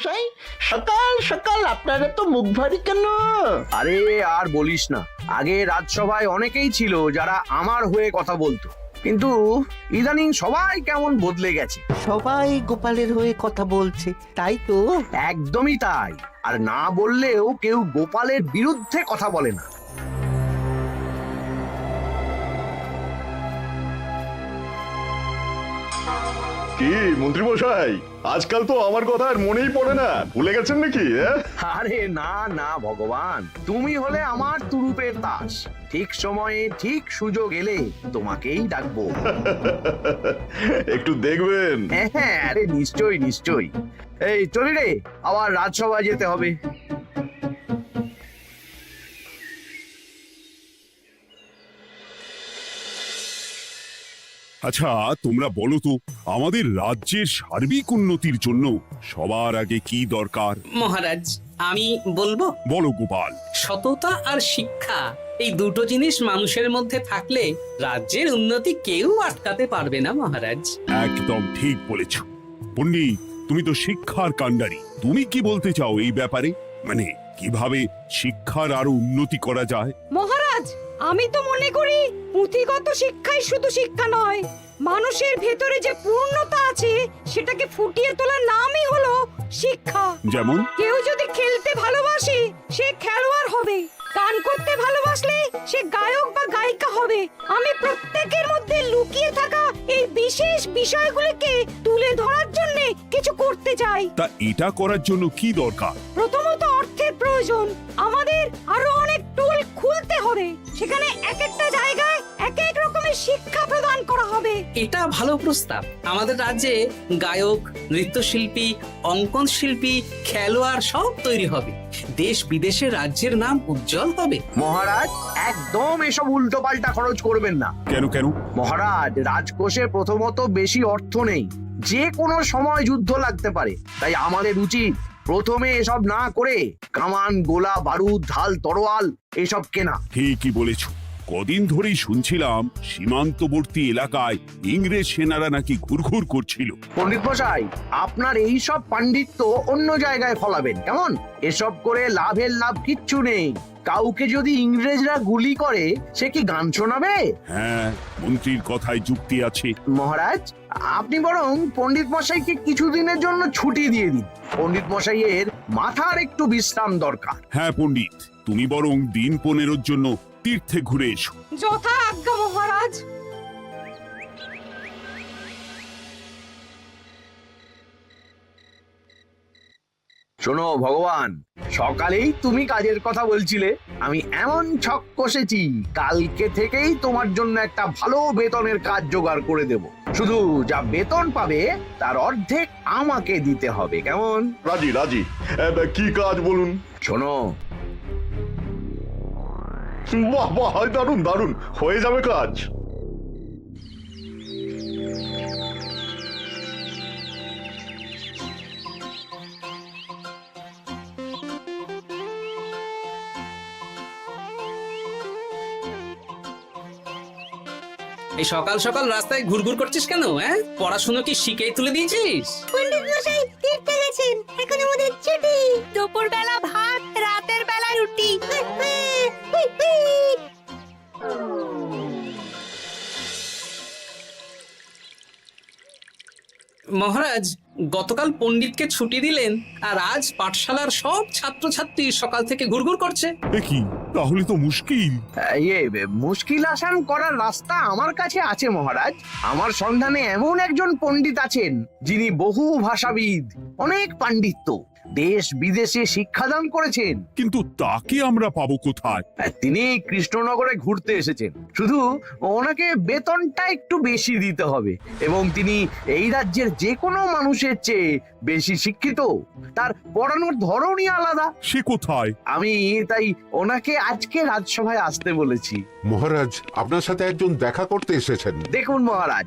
মশাই, সকাল সকাল আপনারা তো মুখ ভারী কেন? আরে আর বলিস না, আগে রাজসভায় অনেকেই ছিল যারা আমার হয়ে কথা বলতো, কিন্তু ইদানিং সবাই কেমন বদলে গেছে। সবাই গোপালের হয়ে কথা বলছে, তাই তো? একদমই তাই। আর না বললেও কেউ গোপালের বিরুদ্ধে কথা বলে না। কি মন্ত্রী মশাই, আজকাল তো আমার কথা আর মনেই পড়ে না, ভুলে গেছেন নাকি? আরে না না ভগবান, তুমি হলে আমার তুরুপের তাস। ঠিক সময়ে ঠিক সুযোগ এলে তোমাকেই ডাকবো। একটু দেখবেন। হ্যাঁ, আরে নিশ্চয়ই নিশ্চয়ই। এই চলি রে, আবার রাজসভায় যেতে হবে। আচ্ছা, তোমরা বলো তো, আমাদের রাজ্যের সার্বিক উন্নতির জন্য সবার আগে কি দরকার? মহারাজ, আমি বলবো, বলো গোপাল। সততা আর শিক্ষা, এই দুটো জিনিস মানুষের মধ্যে থাকলে রাজ্যের উন্নতি কেউ আটকাতে পারবে না মহারাজ। একদম ঠিক বলেছ পণ্ডিত, তুমি তো শিক্ষার কাণ্ডারি। তুমি কি বলতে চাও এই ব্যাপারে? মানে কিভাবে শিক্ষার আরো উন্নতি করা যায়? মহারাজ, আমি তো মনে করি পুঁথিগত শিক্ষাই শুধু শিক্ষা নয়, মানুষের ভেতরে যে পূর্ণতা আছে সেটাকে ফুটিয়ে তোলার নামই হলো শিক্ষা। যেমন? কেউ যদি খেলতে ভালোবাসে সে খেলোয়াড় হবে, গান করতে ভালোবাসলে সে গায়ক বা গায়িকা হবে। আমি প্রত্যেকের মধ্যে লুকিয়ে থাকা এই বিশেষ বিষয়গুলিকে তুলে ধরার জন্য কিছু করতে চাই। তা এটা করার জন্য কি দরকার? প্রথমত অর্থের প্রয়োজন। আমাদের আরো অনেক টুল খুলতে হবে, সেখানে এক একটা জায়গায় এক এক রকমের শিক্ষা প্রদান করা হবে। এটা ভালো প্রস্তাব। আমাদের রাজ্যে গায়ক, নৃত্যশিল্পী, অঙ্কন শিল্পী, খেলোয়াড় সব তৈরি হবে। দেশ বিদেশে রাজ্যের নাম উজ্জ্বল হবে। মহারাজ, একদম এসব উল্টো পাল্টা খরচ করবেন না। কেন কেন? মহারাজ, রাজকোষে প্রথমত বেশি অর্থ নেই, যে কোনো সময় যুদ্ধ লাগতে পারে। তাই আমাদের উচিত প্রথমে এসব না করে কামান, গোলা বারুদ, ঢাল, তরোয়াল এসব কেনা। ঠিকই বলেছ। কদিন ধরেই শুনছিলাম সীমান্তবর্তী এলাকায় ইংরেজ সেনারা নাকি ঘুরঘুর করছিল। পণ্ডিত মশাই, আপনার এই সব পাণ্ডিত্য অন্য জায়গায় ফলাবেন কেমন? এসব করে লাভের লাভ কিচ্ছু নেই। কাউকে যদি ইংরেজরা গুলি করে সে কি গান শোনাবে? হ্যাঁ, মন্ত্রীর কথায় যুক্তি আছে। মহারাজ, আপনি বরং পণ্ডিত মশাইকে কিছুদিনের জন্য ছুটি দিয়ে দিন। পণ্ডিত মশাইয়ের মাথার একটু বিশ্রাম দরকার। হ্যাঁ পণ্ডিত, তুমি বরং দিন 15 জন্য তীর্থে ঘুরে এসো। যথা আজ্ঞা মহারাজ। শোনো ভগবান, সকালেই তুমি কাজের কথা বলছিলে, আমি এমন ছক কষেছি কালকে থেকেই তোমার জন্য একটা ভালো বেতনের কাজ জোগাড় করে দেব। শুধু যা বেতন পাবে তার অর্ধেক আমাকে দিতে হবে, কেমন? রাজি রাজি। কি কাজ বলুন? শোনো, বাহ বাহ, দারুণ দারুণ, হয়ে যাবে কাজ। এই সকাল সকাল রাস্তায় ঘুরঘুর করছিস কেন? পড়াশুনো কি শিখেই তুলে দিয়েছিস? পণ্ডিত মশাই তীর্থে গেছেন, এখন আমাদের ছুটি। দুপুর বেলা ভাত, রাতের বেলা রুটি। মহারাজ, গতকাল পণ্ডিতকে ছুটি দিলেন আর আজ পাঠশালার সব ছাত্রছাত্রী সকাল থেকে ঘুরঘুর করছে। কি, তাহলে তো মুশকিল। মুশকিল আসান করার রাস্তা আমার কাছে আছে মহারাজ। আমার সন্ধানে এমন একজন পণ্ডিত আছেন যিনি বহু ভাষাবিদ, অনেক পাণ্ডিত্য, দেশ বিদেশে শিক্ষাদান করেছেন। কিন্তু তাকে আমরা পাবো কোথায়? তিনি কৃষ্ণনগরে ঘুরতে এসেছেন, শুধু ওনাকে বেতনটা একটু বেশি দিতে হবে। এবং তিনি এই রাজ্যের যে কোনো মানুষের চেয়ে বেশি শিক্ষিত, তার পড়ানোর ধরনই আলাদা। সে কোথায়? আমি তাই ওনাকে আজকে রাজসভায় আসতে বলেছি। মহারাজ, আপনার সাথে একজন দেখা করতে এসেছেন। দেখুন মহারাজ,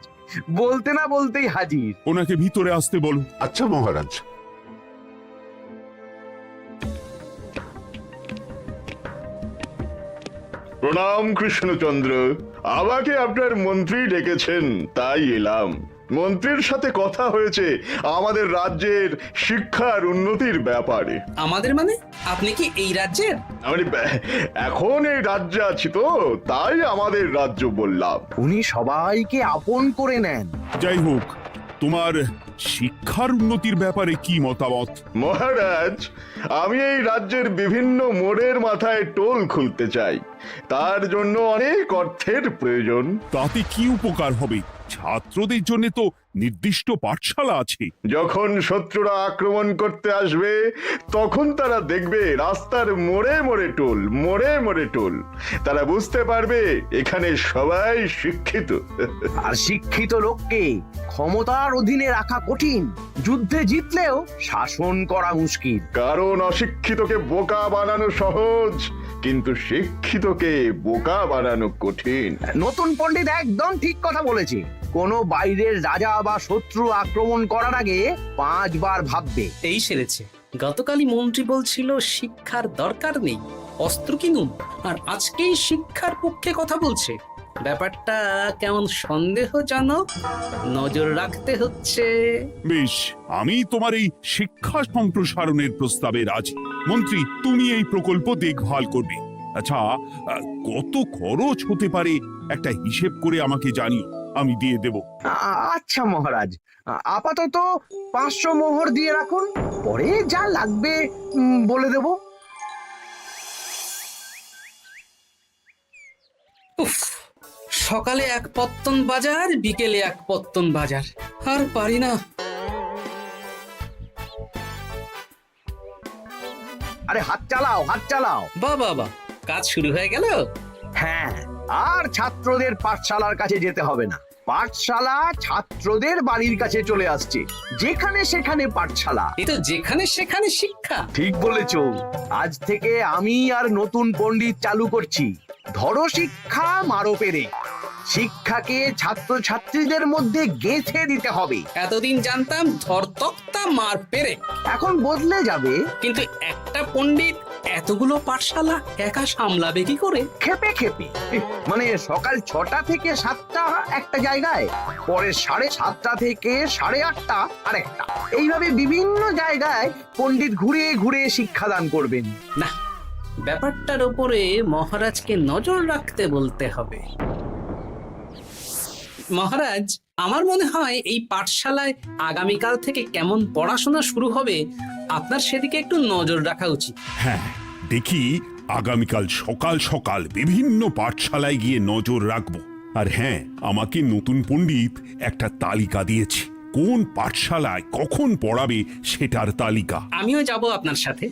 বলতে না বলতেই হাজির। ওনাকে ভিতরে আসতে বলো। আচ্ছা মহারাজ। প্রণাম কৃষ্ণচন্দ্র, আমাকে আপনার মন্ত্রী ডেকেছেন, তাই এলাম। মন্ত্রীর সাথে কথা হয়েছে আমাদের রাজ্যের শিক্ষার উন্নতির ব্যাপারে। আমাদের মানে আপনি কি এই রাজ্যের? আমি এখন এই রাজ্যে আছি তো, তাই আমাদের রাজ্য বললাম। উনি সবাইকে আপন করে নেন। যাই হোক, তোমার শিক্ষার উন্নতির ব্যাপারে কি মতামত? মহারাজ, আমি এই রাজ্যের বিভিন্ন মোড়ের মাথায় টোল খুলতে চাই। তার জন্য অনেক অর্থের প্রয়োজন। তাতে কি উপকার হবে? ছাত্রদের জন্য তো নির্দিষ্ট পাঠশালা আছে। যখন শত্রুরা আক্রমণ করতে আসবে তখন তারা দেখবে রাস্তার মোড়ে মোড়ে টোল, মোড়ে মোড়ে টোল। তারা বুঝতে পারবে এখানে সবাই শিক্ষিত। আর শিক্ষিত লোককে ক্ষমতার অধীনে রাখা কঠিন, যুদ্ধে জিতলেও শাসন করা মুশকিল। কারণ অশিক্ষিতকে বোকা বানানো সহজ, কিন্তু শিক্ষিতকে বোকা বানানো কঠিন। নতুন পণ্ডিত একদম ঠিক কথা বলেছে। কোনো বাইরের রাজা বা শত্রু আক্রমণ করার আগে 5 বার ভাববে। এই সেরেছে। গতকালই মন্ত্রী বলছিল শিক্ষার দরকার নেই, অস্ত্র কিনুন, আর আজকেই শিক্ষার পক্ষে কথা বলছে। ব্যাপারটা কেমন সন্দেহজনক, নজর রাখতে হচ্ছে। বেশ, আমি তোমার এই শিক্ষা সম্প্রসারণের প্রস্তাবে রাজি। মন্ত্রী, তুমি এই প্রকল্প দেখভাল করবে। আচ্ছা, কত খরচ হতে পারে একটা হিসেব করে আমাকে জানিও, আমি দিয়ে দেব। আচ্ছা মহারাজ, আপাতত 500 মোহর দিয়ে রাখুন, পরে যা লাগবে বলে দেব। উফ, সকালে এক পত্তন বাজার, বিকেলে এক পত্তন বাজার, আর পারি না। আরে হাত চালাও, হাত চালাও। বাবা, কাজ শুরু হয়ে গেল। হ্যাঁ, আর ছাত্রদের পাঠশালার কাছে যেতে হবে না। পাঠশালা ছাত্রদের বাড়ির কাছে চলে আসছে। যেখানে সেখানে পাঠশালা। এই তো যেখানে সেখানে শিক্ষা। ঠিক বলেছো। আজ থেকে আমি আর নতুন পণ্ডিত চালু করছি। ধরো শিক্ষা, মারো পেরে। শিক্ষাকে ছাত্রছাত্রীদের মধ্যে গেঁথে দিতে হবে। এতদিন জানতাম ধরতক্তা মার পেরে, এখন বদলে যাবে। কিন্তু একটা পণ্ডিত এতগুলো পাঠশালা একা সামলাবে কি করে? খেপে খেপে। মানে সকাল 6টা থেকে 7টা একটা জায়গায়, পরে 7:30 থেকে 8:30 আরেকটা। এইভাবে বিভিন্ন জায়গায় পণ্ডিত ঘুরে ঘুরে শিক্ষাদান করবেন। না, ব্যাপারটার উপরে মহারাজকে নজর রাখতে বলতে হবে। মহারাজ, আমার মনে হয় এই পাঠশালায় আগামীকাল থেকে কেমন পড়াশোনা শুরু হবে, আপনার সেদিকে একটু নজর রাখা উচিত। হ্যাঁ, দেখি আগামীকাল সকাল সকাল বিভিন্ন পাঠশালায় গিয়ে নজর রাখবো। আর হ্যাঁ, আমাকে নতুন পণ্ডিত একটা তালিকা দিয়েছে, কোন পাঠশালায় কখন পড়াবে সেটার তালিকা। আমিও যাব আপনার সাথে।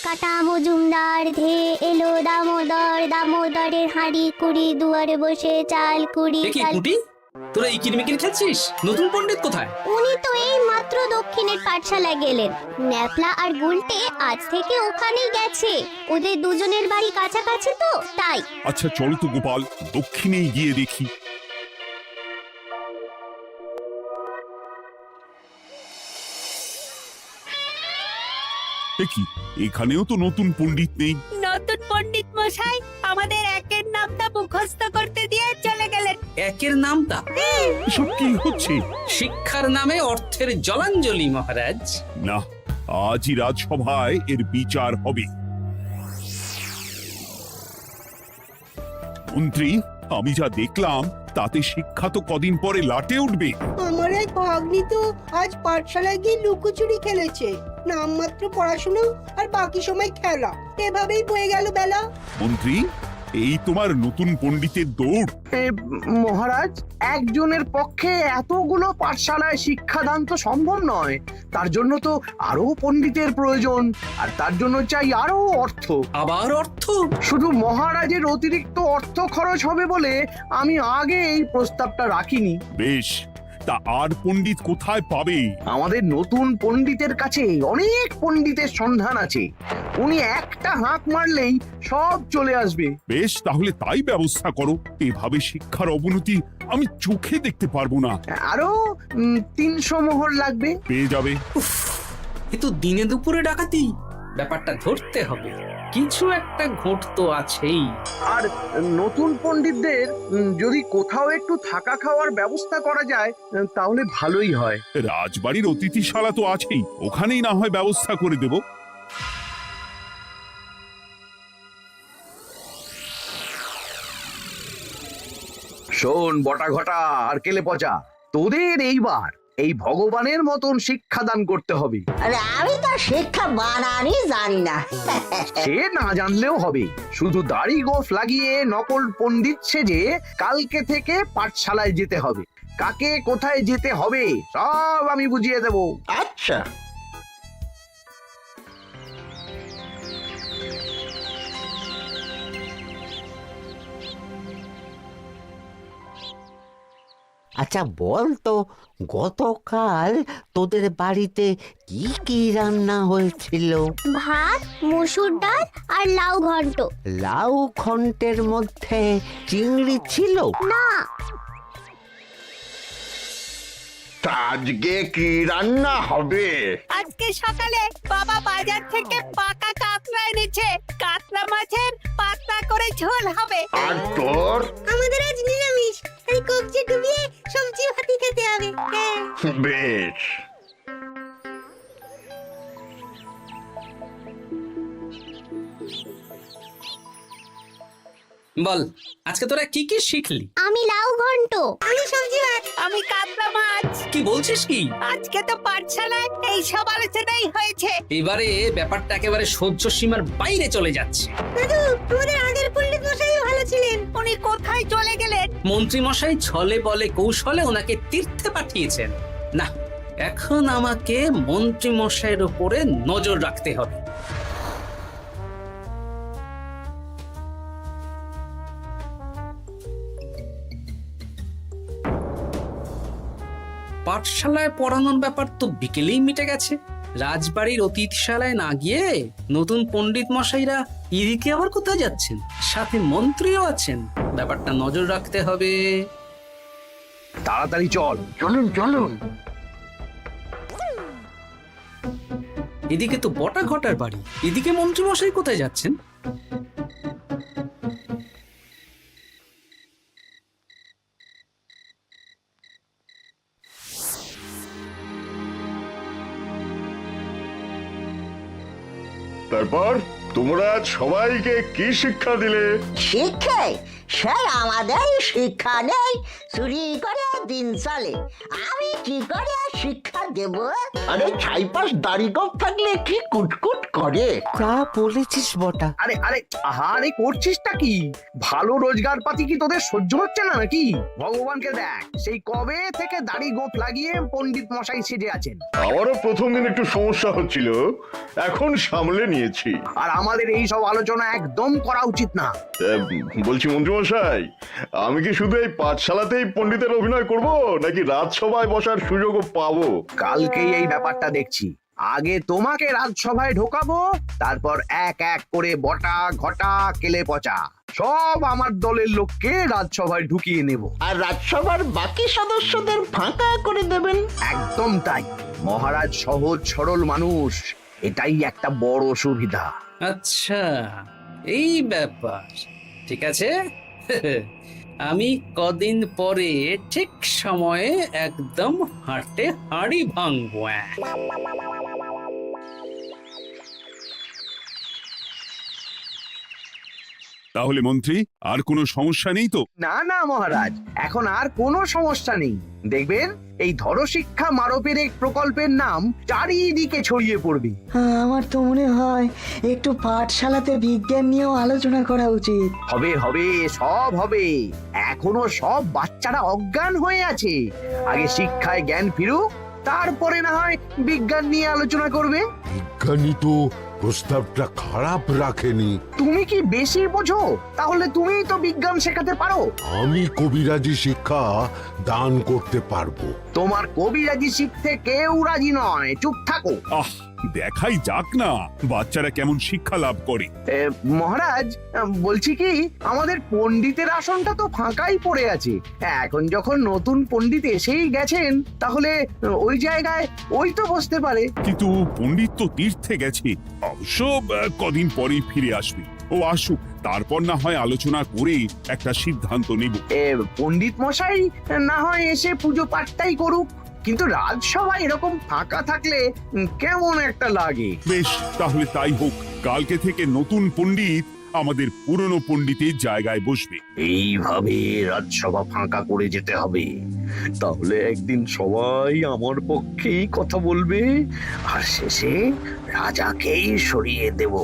কাটা মজুমদার ধে এলো দামোদর, দামোদরের হাঁড়ি কুড়ি, দুয়ারে বসে চাল কুড়ি। দেখি কুটি, তোরা এই কিরমিকির খেলছিস? নতুন পণ্ডিত কোথায়? উনি তো এই মাত্র দক্ষিণের পাঠশালায় গেলেন। ন্যাপলা আর গুলটে আজ থেকে ওখানেই গেছে। ওদের দুজনের বাড়ি কাছাকাছি তো, তাই। আচ্ছা চলো তো গোপাল, দক্ষিণেই গিয়ে দেখি। দেখি এখানেও তো নতুন পণ্ডিত নেই। নতুন পণ্ডিত মশাই আমাদের একের নামটা মুখস্থ করতে দিয়ে চলে গেলেন। একের নামটা? এসব কি হচ্ছে? শিক্ষার নামে অর্থের জলাঞ্জলি মহারাজ। না, আজই রাজসভায় এর বিচার হবে। মন্ত্রী, আমি যা দেখলাম তাতে শিক্ষা তো কদিন পরে লাটে উঠবে। আমার এক ভাগ্নি তো আজ পাঠশালায় গিয়ে লুকোচুরি খেলেছে। নামমাত্র পড়াশুনো আর বাকি সময় খেলা, এভাবেই বয়ে গেল বেলা। মন্ত্রী, এই তোমার নতুন পণ্ডিতের দৌড়। মহারাজ, একজনের পক্ষে এতগুলো পাঠশালায় শিক্ষাদান তো সম্ভব নয়। তার জন্য তো আরো পণ্ডিতের প্রয়োজন, আর তার জন্য চাই আরো অর্থ। আবার অর্থ? শুধু মহারাজের অতিরিক্ত অর্থ খরচ হবে বলে আমি আগে এই প্রস্তাবটা রাখিনি। বেশ, তা আর পণ্ডিত কোথায় পাবে? আমাদের নতুন পণ্ডিতের কাছে অনেক পণ্ডিতের সন্ধান আছে। উনি একটা হাঁক মারলেই সব চলে আসবে। বেশ, তাহলে তাই ব্যবস্থা করো। এভাবে শিক্ষার অবনতি আমি চোখে দেখতে পারবো না। আরো 300 মোহর লাগবে। পেয়ে যাবে। এ তো দিনে দুপুরে ডাকাতি। ব্যাপারটা ধরতে হবে। কিছু একটা ঘোট তো আছেই। আর নতুন পণ্ডিতদের যদি কোথাও একটু থাকা খাওয়ার ব্যবস্থা করা যায় তাহলে ভালোই হয়। রাজবাড়ির অতিথিশালা তো আছেই, ওখানেই না হয় ব্যবস্থা করে দেব। শোন বটা ঘটা আর কেলে পচা, তোদের এইবার এই ভগবানের মতন শিক্ষাদান করতে হবে। আরে আমি তো শিক্ষা বানানই জানি না। সে না জানলেও হবে, শুধু দাড়ি গোফ লাগিয়ে নকল পণ্ডিত সেজে কালকে থেকে পাঠশালায় যেতে হবে। কাকে কোথায় যেতে হবে সব আমি বুঝিয়ে দেব। আচ্ছা, আচ্ছা বল তো, গতকাল তোদের বাড়িতে কি কি রান্না হয়েছিল? ভাত, মসুর ডাল আর লাউ ঘন্ট। লাউ ঘন্টের মধ্যে চিংড়ি ছিল? না, তা আজকে কি রান্না হবে? আজকে সকালে বাবা বাজার থেকে পাকা কাতলা এনেছে। কাতলা মাছের পাতলা করে ঝোল হবে। আর তোর? আমাদের আজ নিরামিষ, এই কবজি ডুবিয়ে সবজি ভাতি খেতে হবে। হ্যাঁ, বেশ। বল, আজকে তোরা কি কি শিখলি? আমি লাউ ঘন্ট। আমি সবজি ভাত। আমি কাতলা মাছ। কি বলছিস কি? আজকে তো পাঠশালায় এই সব আলোচনাই হয়েছে। এবারে ব্যাপারটা একেবারে সহ্য সীমার বাইরে চলে যাচ্ছে। দাদু, আমাদের আগের পণ্ডিত মশাই ভালো ছিলেন। উনি কোথায় চলে গেলেন? মন্ত্রী মশাই ছলে বলে কৌশলে ওনাকে তীর্থে পাঠিয়েছেন। না, এখন আমাকে মন্ত্রী মশাইয়ের উপরে নজর রাখতে হবে। পাঠশালায় পড়ানোর ব্যাপার তো বিকেলেই মিটে গেছে। রাজবাড়ির অতিথিশালায় না গিয়ে নতুন পণ্ডিত মশাইরা এদিকে আবার কোথায় যাচ্ছেন? সাথে মন্ত্রীও আছেন, ব্যাপারটা নজর রাখতে হবে। তাড়াতাড়ি চল। চলুন চলুন। এদিকে তো বটা ঘটার বাড়ি, এদিকে মন্ত্রী মশাই কোথায় যাচ্ছেন? তারপর তোমরা সবাইকে কি শিক্ষা দিলে? শিক্ষে সে আমাদের শিক্ষা নেই, চুরি করে দিন চলে। আমি কি করে শিক্ষা দেব? আরে ছাইপাশ দাড়ি গোঁফ থাকলে কি কুটকুট করে? যা বলেছিস বটা। আরে আরে আহারে করছিসটা কি? ভালো রোজগার পাতি কি তোদের সহ্য হচ্ছে না নাকি? ভগবানকে দেখ, সেই কবে থেকে দাড়ি গোঁফ লাগিয়ে পণ্ডিত মশাই সেজে আছেন। আমারও প্রথম দিন একটু সমস্যা হচ্ছিল, এখন সামলে নিয়েছি। আর আমাদের এই সব আলোচনা একদম করা উচিত না। বলছি মন্ত্রীমশাই, আমি কি শুধু এই পাঠশালাতেই পণ্ডিতের অভিনয় করব, নাকি রাজসভায় বসার সুযোগও পাবো? কালকেই এই ব্যাপারটা দেখছি। আগে তোমাকে রাজসভায় ঢোকাবো, তারপর এক এক করে বটা ঘটা কেলে পচা সব আমার দলের লোককে রাজসভায় ঢুকিয়ে নেব। আর রাজসভার বাকি সদস্যদের ফাঁকা করে দেবেন। একদম তাই। মহারাজ সহজ সরল মানুষ, এটাই একটা বড় সুবিধা। আচ্ছা, এই ব্যাপার। ঠিক আছে, আমি কদিন পরে ঠিক সময়ে একদম হাটে হাঁড়ি ভাঙবো। তাহলে মন্ত্রী, আর কোনো সমস্যা নেই তো? না না মহারাজ, এখন আর কোনো সমস্যা নেই। দেখবেন এই ধরশিক্ষা মারপের এক প্রকল্পের নাম চারিদিকে ছড়িয়ে পড়বে। আমার তো মনে হয় একটু পাঠশালাতে বিজ্ঞান নিয়েও আলোচনা করা উচিত। হবে হবে, সব হবে। এখনো সব বাচ্চারা অজ্ঞান হয়ে আছে। আগে শিক্ষায় জ্ঞান ফিরুক, তারপরে না হয় বিজ্ঞান নিয়ে আলোচনা করবে। বিজ্ঞানী তো প্রস্তাবটা খারাপ রাখেনি। তুমি কি বেশি বোঝো? তাহলে তুমিই তো বিজ্ঞান শেখাতে পারো। আমি কবিরাজি শিক্ষা দান করতে পারবো। তোমার কবিরাজি শিখতে কেউ রাজি নয়, চুপ থাকো। আহ, দেখাই যাক না বাচ্চারা কেমন শিক্ষা লাভ করে। মহারাজ, বলছি কি, আমাদের পণ্ডিতের আসনটা তো ফাঁকাই পড়ে আছে। এখন যখন নতুন পণ্ডিত এসেই গেছেন, তাহলে ওই জায়গায় ওই তো বসতে পারে। কিন্তু পণ্ডিত তো তীর্থে গেছে, অবশ্য কদিন পরেই ফিরে আসবে। ও আসুক, তারপর না হয় আলোচনা করে একটা সিদ্ধান্ত নেব। পণ্ডিত মশাই না হয় এসে পুজো পাঠটাই করুক, কিন্তু রাজসভা এরকম ফাঁকা থাকলে কেমন একটা লাগে। বেশ, তাহলে তাই হোক। কালকে থেকে নতুন পণ্ডিত আমাদের পুরনো পণ্ডিতের জায়গায় বসবে। এইভাবে রাজসভা ফাঁকা করে যেতে হবে, তাহলে একদিন সবাই আমার পক্ষেই কথা বলবে, আর শেষে রাজাকেই সরিয়ে দেব।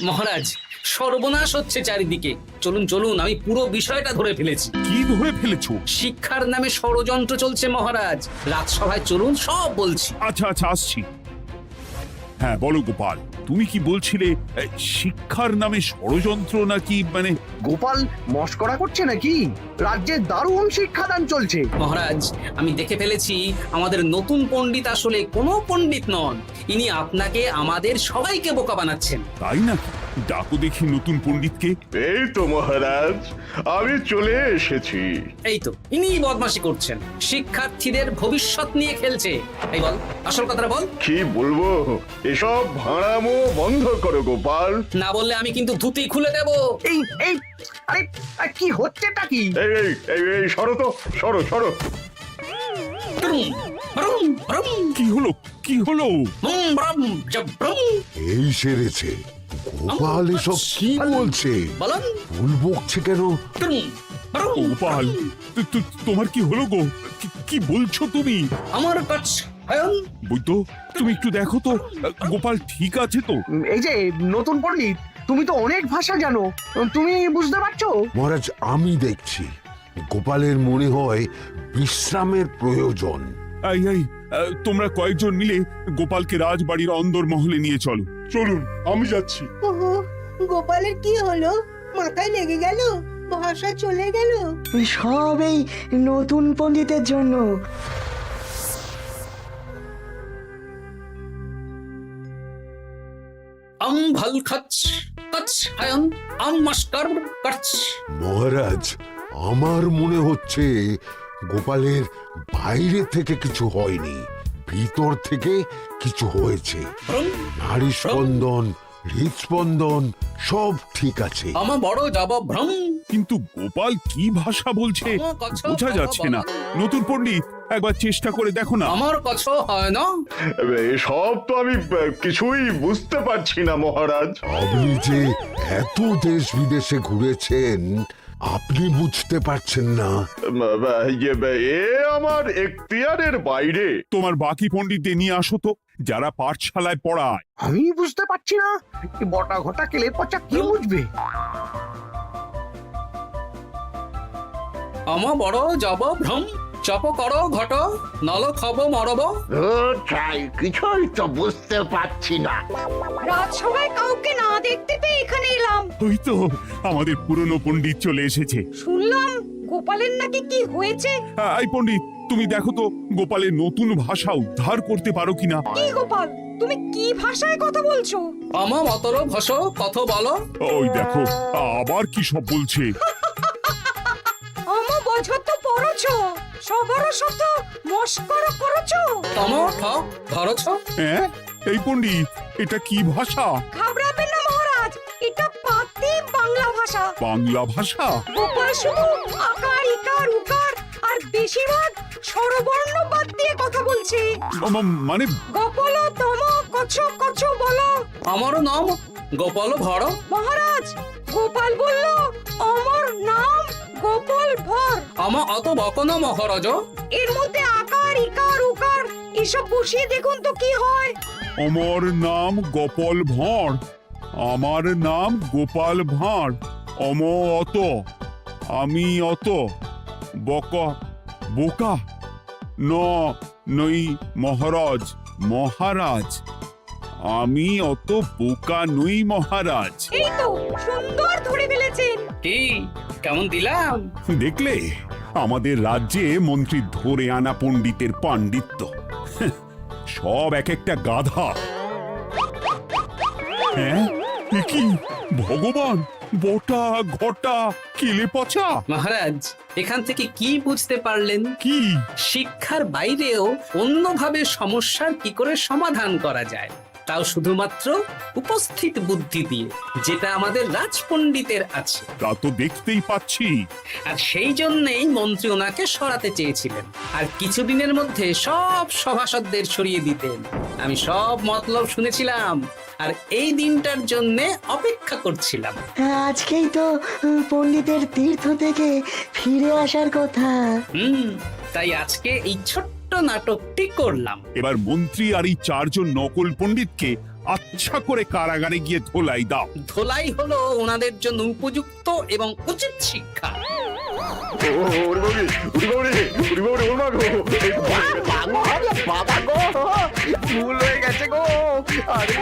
মহারাজ, সর্বনাশ হচ্ছে চারিদিকে। চলুন চলুন, আমি পুরো বিষয়টা ধরে ফেলেছি। কি ধরে ফেলেছো? শিক্ষার নামে ষড়যন্ত্র চলছে মহারাজ। রাজসভায় চলুন, সব বলছি। আচ্ছা আচ্ছা, আসছি। হ্যাঁ বলো গোপাল, তুমি কি বলছিলে শিক্ষার নামে ষড়যন্ত্র নাকি? মানে গোপাল মস্করা করছে নাকি? রাজ্যে দারুণ শিক্ষাদান চলছে। মহারাজ, আমি দেখে ফেলেছি আমাদের নতুন পণ্ডিত আসলে কোনো পণ্ডিত নন। ইনি আপনাকে, আমাদের সবাইকে বোকা বানাচ্ছেন। তাই নাকি? ডাকো দেখি নতুন পণ্ডিতকে। এই তো মহারাজ, আমি চলে এসেছি। এই তো, ইনিই বদমাশি করছেন, শিক্ষার্থীদের ভবিষ্যৎ নিয়ে খেলছে। এই বল, আসল কথাটা বল। কি বলবো, এসব ভাড়ামো বন্ধ করো গোপাল। না বললে আমি কিন্তু ধুতি খুলে দেব। এই এই আরে কি হচ্ছেটা কি? এই এই এই এই সরো তো, সরো সরো। ব্রুম, ব্রুম, ব্রুম, কি হলো, কি হলো? ব্রুম, ব্রুম, জব্রুম। এই সেরেছে। গোপাল এসব কি বলছে? বলুন। ভুল বকছে কেন? ব্রুম, ব্রুম, গোপাল, তোমার কি হলো গো? কি বলছো তুমি? আমার কাছ হায়ন। বৈদ্য, তুমি একটু দেখো তো গোপাল ঠিক আছে তো? এই যে নতুন পণ্ডিত, তুমি তো অনেক ভাষা জানো, তুমি বুঝতে পারছো? মহারাজ, আমি দেখছি গোপালের মনে হয় বিশ্রামের প্রয়োজন। এই এই, তোমরা কয়েকজন মিলে গোপালকে রাজবাড়ির অন্দর মহলে নিয়ে চলো। চলুন, আমি যাচ্ছি। ওহো, গোপালের কি হলো? মাথায় লেগে গেল? ভাষা চলে গেল? সব এই নতুন পণ্ডিতের জন্য। আম ভাল খাচ কাচ হায়ন, আম মাস্টার কাচ। মহারাজ, আমার মনে হচ্ছে গোপালের বাইরে থেকে কিছু হয়নি, ভিতর থেকে কিছু হয়েছে। ব্রুম, নাড়ি স্পন্দন, হৃদস্পন্দন সব ঠিক আছে। আমার বড় যাব ভ্রম। কিন্তু গোপাল কি ভাষা বলছে বোঝা যাচ্ছে না। নতুন পণ্ডিত, একবার চেষ্টা করে দেখো না। আমার কথা হয় না। এসব তো আমি কিছুই বুঝতে পারছি না মহারাজ। আপনি যে এত দেশ বিদেশে ঘুরেছেন, আপনি বুঝতে পারছেন না? এ আমার এখতিয়ারের বাইরে। তোমার বাকি পণ্ডিতদের নিয়ে আসো তো, যারা পাঠশালায় পড়ায়। আমি বুঝতে পারছি না, বটা ঘটা কেলে পচা কি বুঝবে? আমার বড় যাব ভ্রম, চপ করো ঘট, নল খাব মরব। কিছুই তো বুঝতে পারছি না। রাজসভায় কাউকে না দেখতে পেয়ে এখানে এলাম। ওই তো আমাদের পুরনো পণ্ডিত চলে এসেছে। শুনলাম গোপালের নাকি কি হয়েছে। এই পণ্ডিত, তুমি দেখো তো গোপালের নতুন ভাষা উদ্ধার করতে পারো কিনা। কি গোপাল, তুমি কি ভাষায় কথা বলছো? আমার মতর ভাষ কত বলো। ওই দেখো, আবার কি সব বলছে। আমো বছর তো পড়ছো, সবার সাথে মস্করা করছো। তম ঠক ধরছ। হ্যাঁ, এই পণ্ডিত, এটা কি ভাষা? ঘাবড়াবেন না মহারাজ, এটা পাতি বাংলা ভাষা। বাংলা ভাষা? গোপাল শুধু আকার ইকার উকার আর বেশিরভাগ স্বরবর্ণ বাদ দিয়ে কথা বলছে। মানে গোপাল তম কছ কছ বলো। আমার নাম গোপাল ভর। মহারাজ, গোপাল বলল আমার নাম গোপাল ভর। আমার অত বকন মহারাজ। এর মধ্যে আকার ইকার উকার এসব বসিয়ে দেখুন তো কি হয়। আমার নাম গোপাল ভাঁড়। আমার নাম গোপাল ভাঁড়। অত, আমি অত, বকা বোকা, নই মহারাজ। মহারাজ, আমি অত বোকা নই মহারাজ। এই তো সুন্দর ধরে ফেলেছেন। কি কেমন দিলাম? দেখলে আমাদের রাজ্যে মন্ত্রী ধরে আনা পণ্ডিতের পাণ্ডিত্য। সব এক একটা গাধা। হ্যাঁ, এ কি ভগবান, বটা ঘটা কেলে পচা। মহারাজ, এখান থেকে কি বুঝতে পারলেন? কি? শিক্ষার বাইরেও অন্যভাবে সমস্যার কি করে সমাধান করা যায়, তাও শুধুমাত্র উপস্থিত বুদ্ধি দিয়ে, যেটা আমাদের রাজপণ্ডিতের আছে। তা তো দেখতেই পাচ্ছি। আর সেই জন্যেই মন্ত্রী ওনাকে সরাতে চেয়েছিলেন, আর কিছুদিনের মধ্যে সব সভাসদদের সরিয়ে দিতেন। আমি সব মতলব শুনেছিলাম, আর এই দিনটার জন্য অপেক্ষা করছিলাম। আজকেই তো পণ্ডিতের তীর্থ থেকে ফিরে আসার কথা। তাই আজকে এই ছোট্ট নাটকটি করলাম। এবার মন্ত্রী আর এই 4 জন নকল পণ্ডিতকে আচ্ছা করে কারাগারে গিয়ে ধোলাই দাও। ধোলাই হলো ওনাদের জন্য উপযুক্ত এবং উচিত শিক্ষা। বাবা গো, ভুল হয়ে গেছে গো। আরে